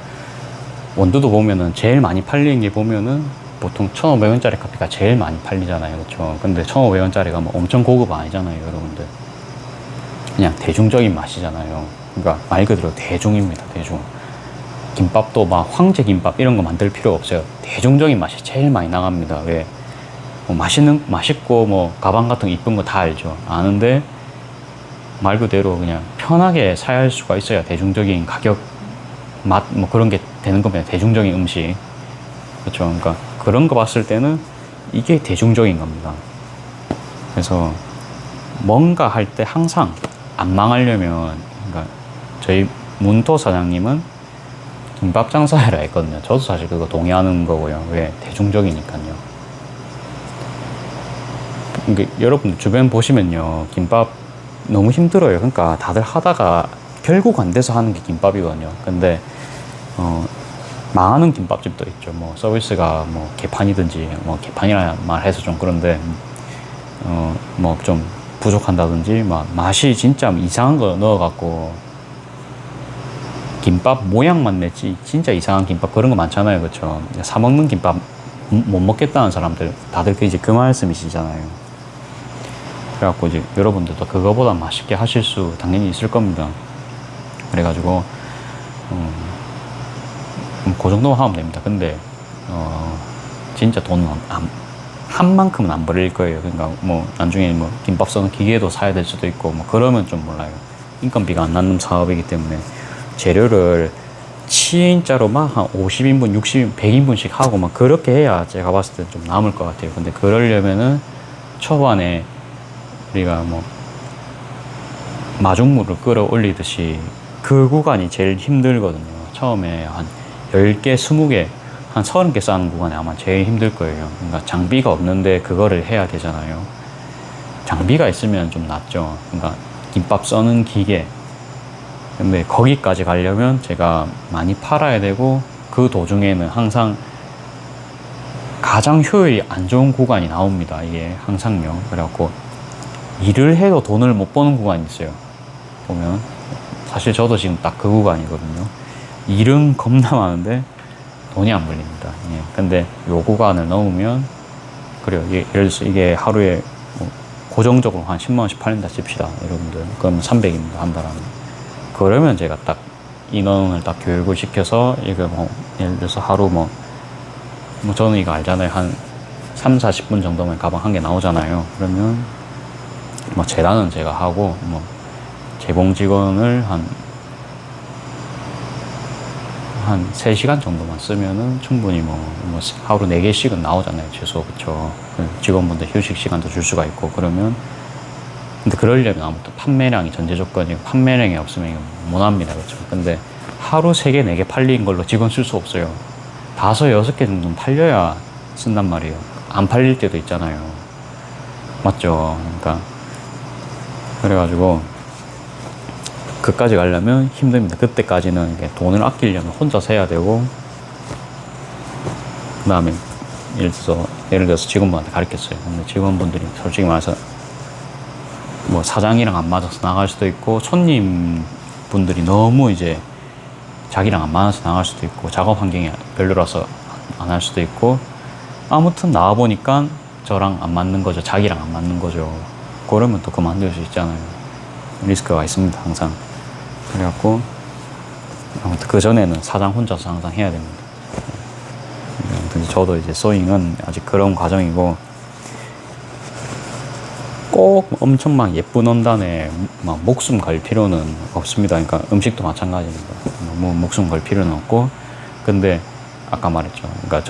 원두도 보면은 제일 많이 팔리는 게 보면은 보통 1,500원짜리 커피가 제일 많이 팔리잖아요. 그렇죠? 근데 1,500원짜리가 뭐 엄청 고급 아니잖아요, 여러분들. 그냥 대중적인 맛이잖아요. 그러니까 말 그대로 대중입니다. 대중. 김밥도 막 황제 김밥 이런 거 만들 필요 없어요. 대중적인 맛이 제일 많이 나갑니다. 왜? 뭐 맛있고 뭐 가방 같은 거 이쁜 거 다 알죠. 아는데 말 그대로 그냥 편하게 사야 수가 있어야 대중적인 가격, 맛 뭐 그런 게 되는 겁니다. 대중적인 음식. 그렇죠. 그러니까 그런 거 봤을 때는 이게 대중적인 겁니다. 그래서 뭔가 할 때 항상 안 망하려면, 그러니까 저희 문토 사장님은 김밥 장사해라 했거든요. 저도 사실 그거 동의하는 거고요. 왜? 대중적이니까요. 그러니까 여러분 주변 보시면요, 김밥 너무 힘들어요. 그러니까 다들 하다가 결국 안 돼서 하는 게 김밥이거든요. 근데 망하는 김밥집도 있죠. 뭐 서비스가 뭐 개판이든지, 뭐 개판이라는 말 해서 좀 그런데 뭐 좀 부족한다든지, 막 맛이 진짜 이상한 거 넣어갖고 김밥 모양만 냈지 진짜 이상한 김밥 그런 거 많잖아요. 그렇죠? 사 먹는 김밥 못 먹겠다는 사람들 다들 이제 그 말씀이시잖아요. 그래갖고 이제 여러분들도 그거보다 맛있게 하실 수 당연히 있을 겁니다. 그래가지고 그 정도만 하면 됩니다. 근데 진짜 돈 한 만큼은 안 벌릴 거예요. 그러니까 뭐 나중에 뭐 김밥 써는 기계도 사야 될 수도 있고, 뭐 그러면 좀 몰라요. 인건비가 안 나는 사업이기 때문에 재료를 진짜로 막 한 50인분, 60인분, 100인분씩 하고 막 그렇게 해야 제가 봤을 때 좀 남을 것 같아요. 근데 그러려면은 초반에 우리가 뭐 마중물을 끌어올리듯이 그 구간이 제일 힘들거든요. 처음에 한 10개, 20개, 한 30개 쌓는 구간이 아마 제일 힘들 거예요. 그러니까 장비가 없는데 그거를 해야 되잖아요. 장비가 있으면 좀 낫죠. 그러니까 김밥 써는 기계. 근데 거기까지 가려면 제가 많이 팔아야 되고, 그 도중에는 항상 가장 효율이 안 좋은 구간이 나옵니다. 이게 항상요. 그래갖고 일을 해도 돈을 못 버는 구간이 있어요. 보면 사실 저도 지금 딱 그 구간이거든요. 일은 겁나 많은데 돈이 안 벌립니다. 예. 근데 요 구간을 넘으면, 그래요. 예를 들어서 이게 하루에 고정적으로 한 10만 원씩 팔린다 칩시다, 여러분들. 그럼 300입니다, 한 달에. 그러면 제가 딱 인원을 딱 교육을 시켜서, 이거 뭐, 예를 들어서 하루 뭐 저는 이거 알잖아요. 한 3, 40분 정도면 가방 한 개 나오잖아요. 그러면 뭐 재단은 제가 하고, 뭐 재봉 직원을 한 3시간 정도만 쓰면은 충분히 뭐 하루 4개씩은 나오잖아요, 최소. 그쵸. 직원분들 휴식 시간도 줄 수가 있고. 그러면 근데 그러려면 아무튼 판매량이 전제 조건이고, 판매량이 없으면 못 합니다. 그쵸. 근데 하루 3개, 4개 팔린 걸로 직원 쓸 수 없어요. 5, 6개 정도는 팔려야 쓴단 말이에요. 안 팔릴 때도 있잖아요. 맞죠? 그러니까 그래가지고 그까지 가려면 힘듭니다. 그때까지는 이게 돈을 아끼려면 혼자서 해야 되고, 그 다음에 예를 들어서 직원분한테 가르쳤어요. 근데 직원분들이 솔직히 말해서 뭐 사장이랑 안 맞아서 나갈 수도 있고, 손님분들이 너무 이제 자기랑 안 맞아서 나갈 수도 있고, 작업 환경이 별로라서 안 할 수도 있고, 아무튼 나와보니까 저랑 안 맞는 거죠. 자기랑 안 맞는 거죠. 그러면 또 그만둘 수 있잖아요. 리스크가 있습니다, 항상. 그래갖고 아무튼 그 전에는 사장 혼자서 항상 해야 됩니다. 아무튼 저도 이제 소잉은 아직 그런 과정이고, 꼭 엄청 막 예쁜 원단에 막 목숨 걸 필요는 없습니다. 그러니까 음식도 마찬가지입니다. 너무 목숨 걸 필요는 없고. 근데 아까 말했죠. 그러니까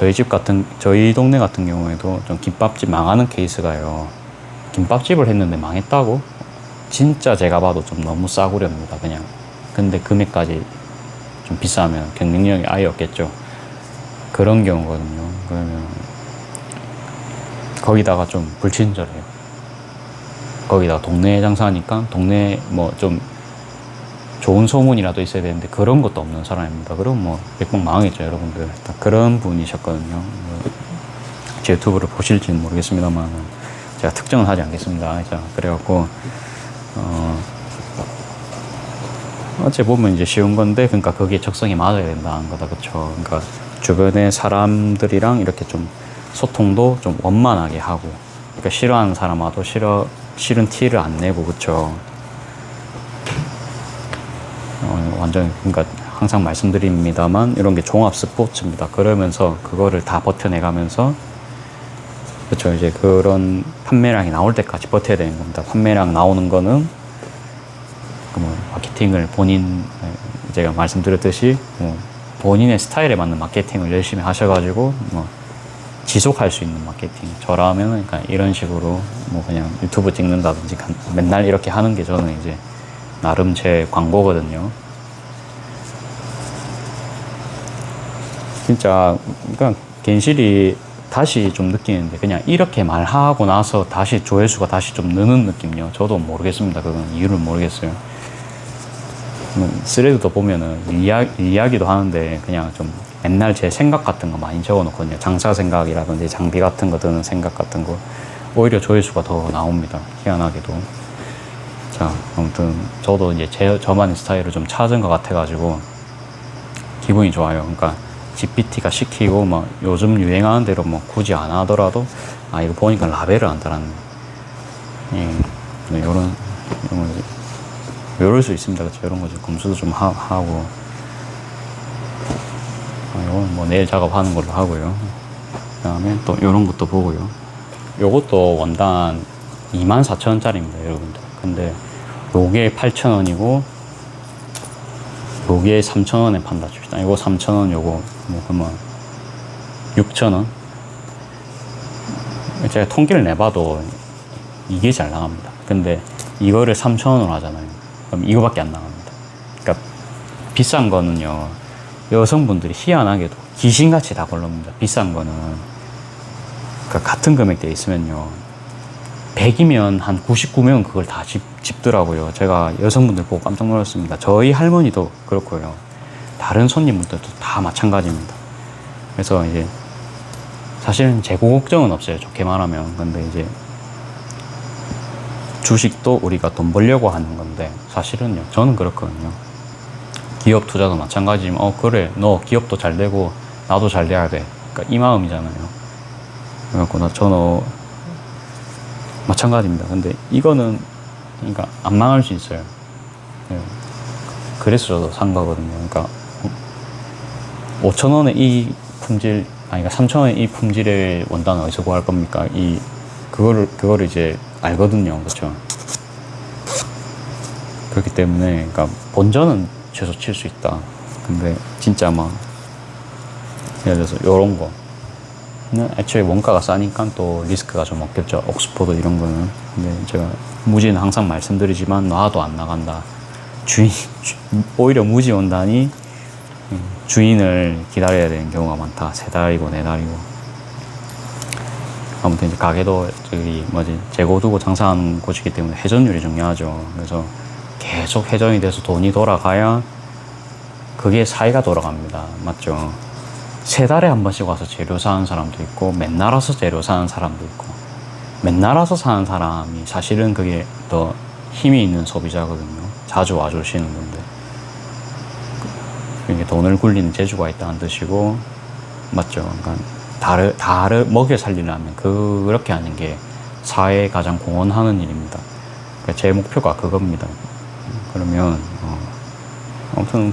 저희 동네 같은 경우에도 좀 김밥집 망하는 케이스가요. 김밥집을 했는데 망했다고? 진짜 제가 봐도 좀 너무 싸구려입니다, 그냥. 근데 금액까지 좀 비싸면 경쟁력이 아예 없겠죠. 그런 경우거든요. 그러면 거기다가 좀 불친절해요. 거기다가 동네 장사하니까 동네 뭐 좀 좋은 소문이라도 있어야 되는데 그런 것도 없는 사람입니다. 그럼 뭐 백번 망하겠죠, 여러분들. 그런 분이셨거든요. 제 유튜브를 보실지는 모르겠습니다만 제가 특정은 하지 않겠습니다. 그래갖고 어째 보면 이제 쉬운 건데, 그러니까 거기에 적성이 맞아야 된다는 거다, 그쵸. 그러니까 주변의 사람들이랑 이렇게 좀 소통도 좀 원만하게 하고, 그러니까 싫어하는 사람 와도 싫은 티를 안 내고, 그쵸. 완전, 그러니까 항상 말씀드립니다만 이런 게 종합 스포츠입니다. 그러면서 그거를 다 버텨내가면서, 그쵸, 이제 그런 판매량이 나올 때까지 버텨야 되는 겁니다. 판매량 나오는 거는 뭐 마케팅을 제가 말씀드렸듯이 본인의 스타일에 맞는 마케팅을 열심히 하셔가지고 뭐 지속할 수 있는 마케팅. 저라면 그러니까 이런 식으로 뭐 그냥 유튜브 찍는다든지 맨날 이렇게 하는 게 저는 이제 나름 제 광고거든요. 진짜 그러니까 괜시리 다시 좀 느끼는데, 그냥 이렇게 말하고 나서 다시 조회수가 다시 좀 느는 느낌이요. 저도 모르겠습니다. 그건 이유를 모르겠어요. 스레드도 보면은 이야기도 하는데 그냥 좀 맨날 제 생각 같은 거 많이 적어놓거든요. 장사 생각이라든지 장비 같은 거 드는 생각 같은 거. 오히려 조회수가 더 나옵니다, 희한하게도. 자, 아무튼 저도 이제 저만의 스타일을 좀 찾은 것 같아가지고 기분이 좋아요. 그러니까 GPT가 시키고 막 요즘 유행하는 대로 뭐 굳이 안 하더라도, 아 이거 보니까 라벨을 안 달았네. 요럴 수 있습니다. 그렇죠? 이런 거 좀 검수도 좀 하고. 이건 뭐 내일 작업하는 걸로 하고요. 그 다음에 또 이런 것도 보고요. 요것도 원단 24,000원짜리입니다, 여러분들. 근데 요게 8,000원이고 요게 3,000원에 판다 칩시다. 이거 3,000원, 요거 뭐 그러면 6,000원. 제가 통계를 내봐도 이게 잘 나갑니다. 근데 이거를 3,000원으로 하잖아요. 그럼 이거밖에 안 나갑니다. 그러니까 비싼 거는요, 여성분들이 희한하게도 귀신같이 다 걸릅니다. 비싼 거는. 그러니까 같은 금액대에 있으면요, 100이면 한 99명 그걸 다 집더라고요. 제가 여성분들 보고 깜짝 놀랐습니다. 저희 할머니도 그렇고요. 다른 손님분들도 다 마찬가지입니다. 그래서 이제 사실은 재고 걱정은 없어요, 좋게 말하면. 근데 이제 주식도 우리가 돈 벌려고 하는 건데, 사실은요, 저는 그렇거든요. 기업 투자도 마찬가지지만, 그래, 너 기업도 잘 되고 나도 잘 돼야 돼. 그러니까 이 마음이잖아요. 그래갖고 저는 마찬가지입니다. 근데 이거는 그러니까 안 망할 수 있어요. 예. 그래서 저도 산 거거든요. 그러니까 5,000원에 이 품질, 아니, 그러니까 3,000원에 이 품질의 원단은 어디서 구할 겁니까? 그거를 이제 알거든요. 그렇죠? 그렇기 때문에, 그러니까 본전은 최소 칠 수 있다. 근데 진짜 막, 예를 들어서 요런 거. 애초에 원가가 싸니까 또 리스크가 좀 없겠죠. 옥스포드 이런 거는. 근데 제가 무지는 항상 말씀드리지만 놔도 안 나간다. 오히려 무지 원단이 주인을 기다려야 되는 경우가 많다. 3달이고 4달이고. 아무튼 이제 가게도 저기 재고 두고 장사하는 곳이기 때문에 회전율이 중요하죠. 그래서 계속 회전이 돼서 돈이 돌아가야 그게 사이가 돌아갑니다. 맞죠? 3달에 한 번씩 와서 재료 사는 사람도 있고 맨날 와서 재료 사는 사람도 있고, 맨날 와서 사는 사람이 사실은 그게 더 힘이 있는 소비자거든요. 자주 와주시는 건데, 이게 돈을 굴리는 재주가 있다는 뜻이고, 맞죠? 그러니까 먹여 살리려면 그렇게 하는 게 사회에 가장 공헌하는 일입니다. 그러니까 제 목표가 그겁니다. 그러면 아무튼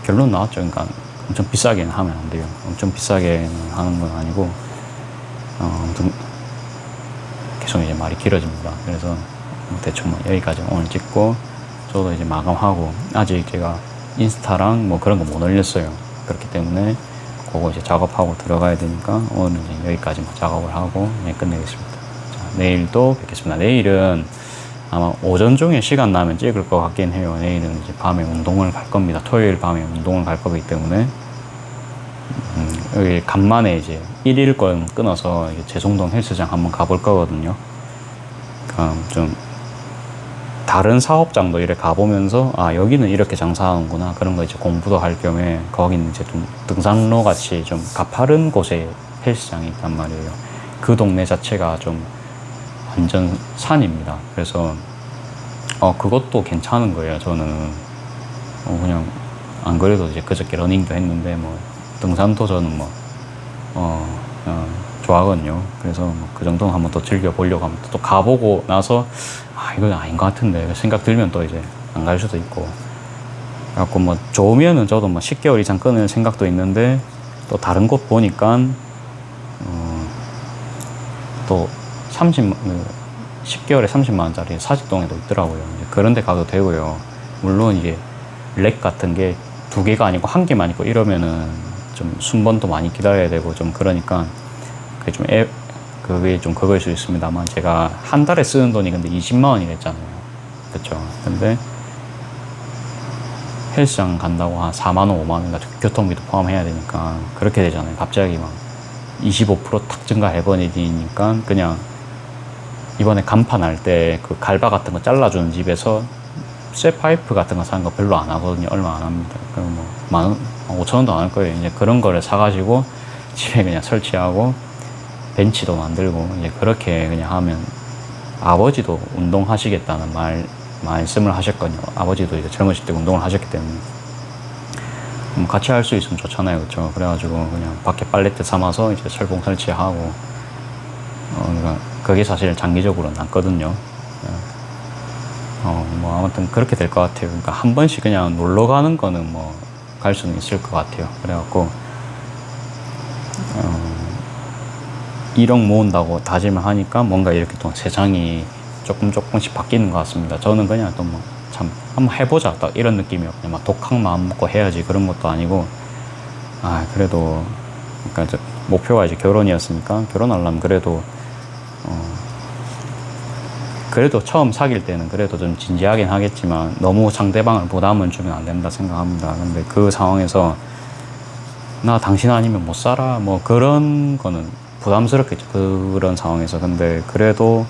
결론 나왔죠. 그러니까 엄청 비싸게는 하면 안 돼요. 엄청 비싸게 하는 건 아니고, 아무튼 계속 이제 말이 길어집니다. 그래서 대충 여기까지 오늘 찍고, 저도 이제 마감하고, 아직 제가 인스타랑 뭐 그런 거 못 올렸어요. 그렇기 때문에 그거 이제 작업하고 들어가야 되니까 오늘은 이제 여기까지만 작업을 하고 끝내겠습니다. 자, 내일도 뵙겠습니다. 내일은 아마 오전 중에 시간 나면 찍을 것 같긴 해요. 내일은 이제 밤에 운동을 갈 겁니다. 토요일 밤에 운동을 갈 거기 때문에 여기 간만에 이제 1일 건 끊어서 재송동 헬스장 한번 가볼 거거든요. 그러니까 좀 다른 사업장도 이렇게 가보면서 여기는 이렇게 장사하는구나, 그런 거 이제 공부도 할 겸에, 거기는 이제 좀 등산로 같이 좀 가파른 곳에 헬스장이 있단 말이에요. 그 동네 자체가 좀 완전 산입니다. 그래서 그것도 괜찮은 거예요. 저는 그냥 안 그래도 이제 그저께 러닝도 했는데 뭐 등산도 저는 좋아하거든요. 그래서 그 정도는 한번 더 즐겨보려고 합니다. 또 가보고 나서 이건 아닌 것 같은데 생각 들면 또 이제 안 갈 수도 있고, 그래갖고 뭐 좋으면은 저도 뭐 10개월 이상 끊을 생각도 있는데, 또 다른 곳 보니까 또 10개월에 30만 원짜리 사직동에도 있더라고요. 그런 데 가도 되고요. 물론 이게 렉 같은 게 2개가 아니고 1개만 있고 이러면은 좀 순번도 많이 기다려야 되고 좀 그러니까 그게 좀 그거일 수 있습니다만, 제가 한 달에 쓰는 돈이 근데 20만 원이랬잖아요. 그쵸? 근데 헬스장 간다고 한 4만 원, 5만 원 같은 교통비도 포함해야 되니까 그렇게 되잖아요. 갑자기 막 25%탁 증가해버리니까 그냥 이번에 간판할 때 그 갈바 같은 거 잘라주는 집에서 쇠 파이프 같은 거 사는 거 별로 안 하거든요. 얼마 안 합니다. 그럼 뭐 5,000원도 안 할 거예요. 이제 그런 거를 사가지고 집에 그냥 설치하고 벤치도 만들고 이제 그렇게 그냥 하면, 아버지도 운동하시겠다는 말씀을 하셨거든요. 아버지도 이제 젊으실 때 운동을 하셨기 때문에 같이 할 수 있으면 좋잖아요. 그렇죠? 그래가지고 그냥 밖에 빨래대 삼아서 이제 철봉 설치하고, 그러니까 그게 사실 장기적으로 낫거든요. 뭐 아무튼 그렇게 될 것 같아요. 그러니까 한 번씩 그냥 놀러 가는 거는 뭐 갈 수는 있을 것 같아요. 그래갖고 1억 모은다고 다짐을 하니까 뭔가 이렇게 또 세상이 조금씩 바뀌는 것 같습니다. 저는 그냥 또 뭐 참 한번 해보자 딱 이런 느낌이요. 그냥 막 독학 마음 먹고 해야지 그런 것도 아니고, 그래도 그러니까 목표가 이제 결혼이었으니까 결혼하려면 그래도 처음 사귈 때는 그래도 좀 진지하긴 하겠지만 너무 상대방을 부담을 주면 안 된다 생각합니다. 근데 그 상황에서 나 당신 아니면 못 살아 뭐 그런 거는 부담스럽겠죠. 그런 상황에서. 근데 그래도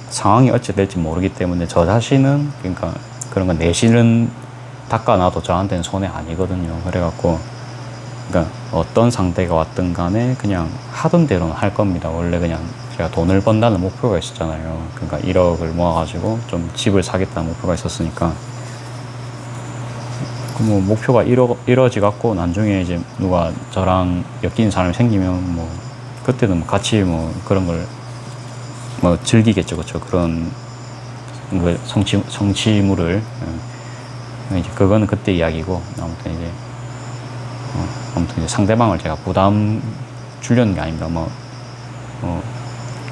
상황이 어찌 될지 모르기 때문에 저 자신은, 그러니까 그런 거 내실은 닦아놔도 저한테는 손해 아니거든요. 그래갖고 그러니까 어떤 상대가 왔든 간에 그냥 하던 대로는 할 겁니다. 원래 그냥 제가 돈을 번다는 목표가 있었잖아요. 그러니까 1억을 모아가지고 좀 집을 사겠다는 목표가 있었으니까, 뭐 목표가 이뤄지 갖고 나중에 이제 누가 저랑 엮이는 사람이 생기면 뭐 그때는 같이 뭐 그런 걸 뭐 즐기겠죠, 그렇죠. 그런 그 성취물을. 이제 그거는 그때 이야기고, 아무튼 이제 아무튼 이제 상대방을 제가 부담 주려는 게 아닙니다.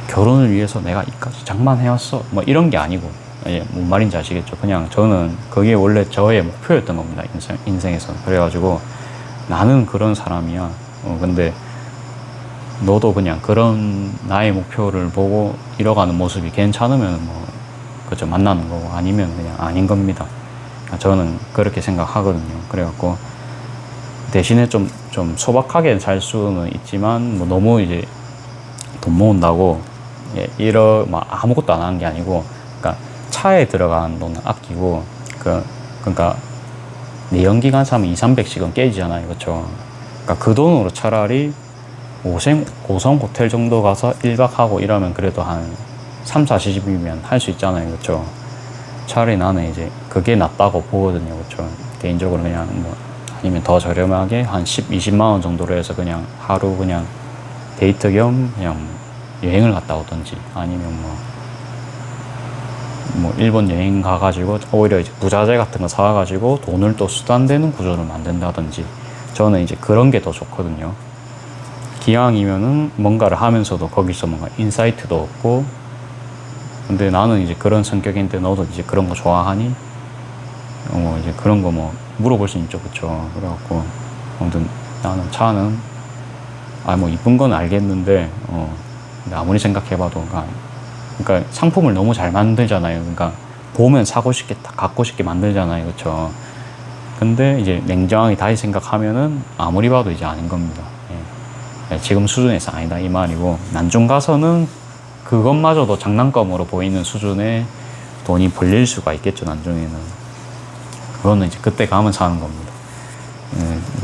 결혼을 위해서 내가 이까지 장만해왔어, 뭐 이런 게 아니고, 예, 뭔 말인지 아시겠죠? 그냥 저는 그게 원래 저의 목표였던 겁니다. 인생에서. 그래가지고 나는 그런 사람이야. 근데 너도 그냥 그런 나의 목표를 보고 이뤄가는 모습이 괜찮으면 뭐 그죠, 만나는 거고, 아니면 그냥 아닌 겁니다. 저는 그렇게 생각하거든요. 그래갖고 대신에 좀 소박하게 살 수는 있지만, 뭐 너무 이제 돈 모은다고 예, 막 아무것도 안 하는 게 아니고, 그러니까 차에 들어간 돈은 아끼고, 그러니까 내연기관 사면 200~300씩은 깨지잖아요, 그렇죠? 그러니까 그 돈으로 차라리 5성 호텔 정도 가서 1박 하고 이러면 그래도 한 3~4집이면 할 수 있잖아요, 그렇죠? 차라리 나는 이제 그게 낫다고 보거든요, 그렇죠? 개인적으로 그냥 뭐 아니면 더 저렴하게 한 10~20만 원 정도로 해서 그냥 하루 그냥 데이트 겸 그냥 여행을 갔다 오든지, 아니면 뭐 일본 여행 가가지고 오히려 이제 부자재 같은 거 사와가지고 돈을 또 수단되는 구조를 만든다든지, 저는 이제 그런 게 더 좋거든요. 기왕이면은 뭔가를 하면서도 거기서 뭔가 인사이트도 얻고. 근데 나는 이제 그런 성격인데 너도 이제 그런 거 좋아하니? 이제 그런 거 뭐 물어볼 수 있죠, 그쵸? 그래갖고 아무튼 나는 차는 뭐 이쁜 건 알겠는데, 근데 아무리 생각해봐도 그러니까 상품을 너무 잘 만들잖아요. 그러니까 보면 사고 싶게 갖고 싶게 만들잖아요, 그렇죠? 근데 이제 냉정하게 다시 생각하면은 아무리 봐도 이제 아닌 겁니다. 예. 지금 수준에서 아니다 이 말이고, 난중 가서는 그것마저도 장난감으로 보이는 수준의 돈이 벌릴 수가 있겠죠, 나중에는. 그거는 이제 그때 가면 사는 겁니다.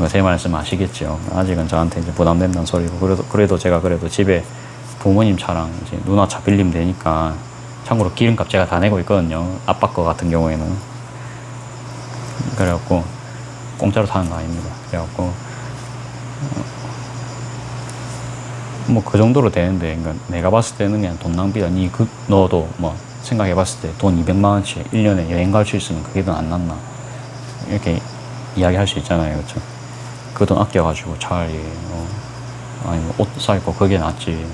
제 말씀 아시겠죠? 아직은 저한테 이제 부담된다는 소리고, 그래도 제가 그래도 집에 부모님 차랑 이제 누나 차 빌리면 되니까, 참고로 기름값 제가 다 내고 있거든요, 아빠 거 같은 경우에는. 그래갖고 공짜로 타는 거 아닙니다. 그래갖고 뭐 그 정도로 되는데, 그러니까 내가 봤을 때는 그냥 돈 낭비다. 너도 뭐 생각해봤을 때 돈 200만 원치 1년에 여행 갈 수 있으면 그게 더 안 낫나, 이렇게 이야기할 수 있잖아요, 그렇죠? 그 돈 아껴가지고 차라리 아니면 옷 사입고 그게 낫지.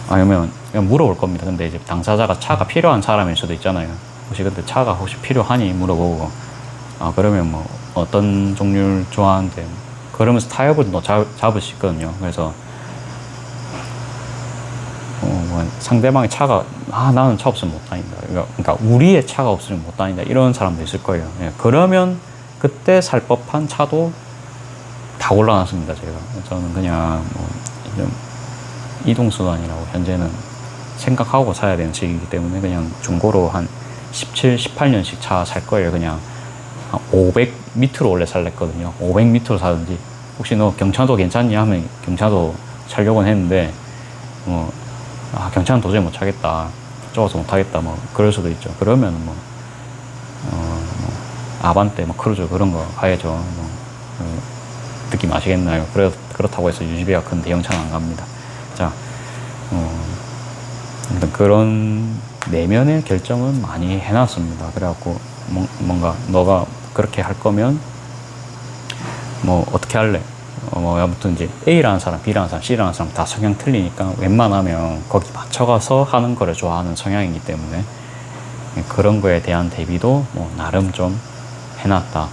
아니면 그냥 물어볼 겁니다. 근데 이제 당사자가 차가 필요한 사람일 수도 있잖아요. 혹시 근데 차가 혹시 필요하니 물어보고, 그러면 뭐 어떤 종류를 좋아하는데, 그러면서 타협을 또 잡을 수 있거든요. 그래서 뭐 상대방의 차가 나는 차 없으면 못 다닌다, 그러니까 우리의 차가 없으면 못 다닌다, 이런 사람도 있을 거예요. 예, 그러면 그때 살 법한 차도 다 골라놨습니다, 제가. 저는 그냥 뭐 이동수단이라고 현재는 생각하고 사야 되는 시기이기 때문에 그냥 중고로 한 17, 18년씩 차 살 거예요. 그냥 한 500 밑으로 원래 살랬거든요. 500 밑으로 사든지, 혹시 너 경차도 괜찮니 하면 경차도 살려고는 했는데, 경차는 도저히 못 차겠다, 좁아서 못 하겠다, 뭐 그럴 수도 있죠. 그러면 아반떼, 크루저 그런 거 가야죠. 느낌 아시겠나요? 그렇다고 해서 유지비가 큰 대형차는 안 갑니다. 자, 일단 그런 내면의 결정은 많이 해놨습니다. 그래갖고 뭔가 너가 그렇게 할 거면 뭐 어떻게 할래? 아무튼 이제 A라는 사람, B라는 사람, C라는 사람 다 성향 틀리니까 웬만하면 거기 맞춰가서 하는 거를 좋아하는 성향이기 때문에 그런 거에 대한 대비도 뭐 나름 좀 해놨다,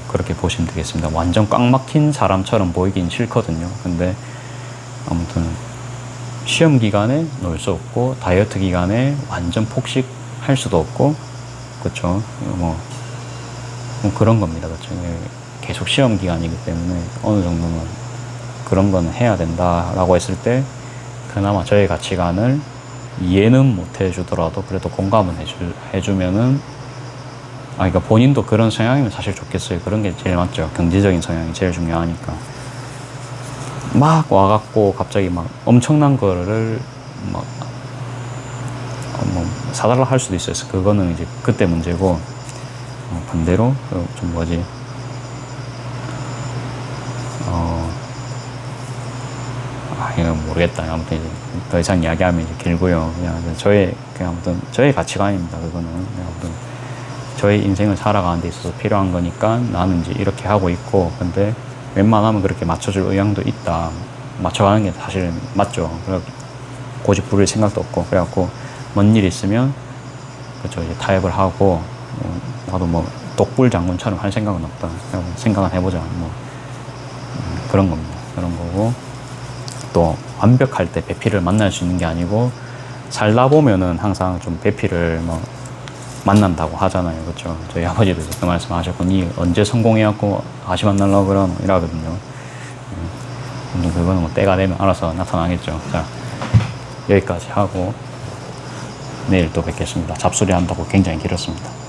그렇게 보시면 되겠습니다. 완전 꽉 막힌 사람처럼 보이긴 싫거든요. 근데 아무튼 시험 기간에 놀 수 없고, 다이어트 기간에 완전 폭식할 수도 없고, 그렇죠? 뭐 그런 겁니다, 그렇죠? 계속 시험 기간이기 때문에 어느 정도는 그런 거는 해야 된다라고 했을 때, 그나마 저의 가치관을 이해는 못 해주더라도 그래도 공감은 해주면은, 그러니까 본인도 그런 성향이면 사실 좋겠어요. 그런 게 제일 맞죠. 경제적인 성향이 제일 중요하니까. 막 와갖고 갑자기 막 엄청난 거를 막 사달라 할 수도 있어요. 그거는 이제 그때 문제고, 반대로 좀 이건 모르겠다. 아무튼 이제 더 이상 이야기하면 이제 길고요. 그냥 아무튼 저의 가치관입니다. 그거는 아무튼 저의 인생을 살아가는 데 있어서 필요한 거니까 나는 이제 이렇게 하고 있고, 근데 웬만하면 그렇게 맞춰줄 의향도 있다. 맞춰가는 게 사실 맞죠. 그래 고집 부릴 생각도 없고, 그래갖고 뭔 일 있으면 그렇죠, 이제 타협을 하고, 나도 뭐 독불 장군처럼 할 생각은 없다. 그냥 생각은 해보자. 뭐 그런 겁니다. 그런 거고, 또 완벽할 때 배필을 만날 수 있는 게 아니고, 살다 보면은 항상 좀 배필을 뭐 만난다고 하잖아요. 그렇죠. 저희 아버지도 그 말씀 하셨고, 니 언제 성공해갖고 다시 만나려고 그러노? 이러거든요. 근데 그거는 뭐 때가 되면 알아서 나타나겠죠. 자, 여기까지 하고 내일 또 뵙겠습니다. 잡소리 한다고 굉장히 길었습니다.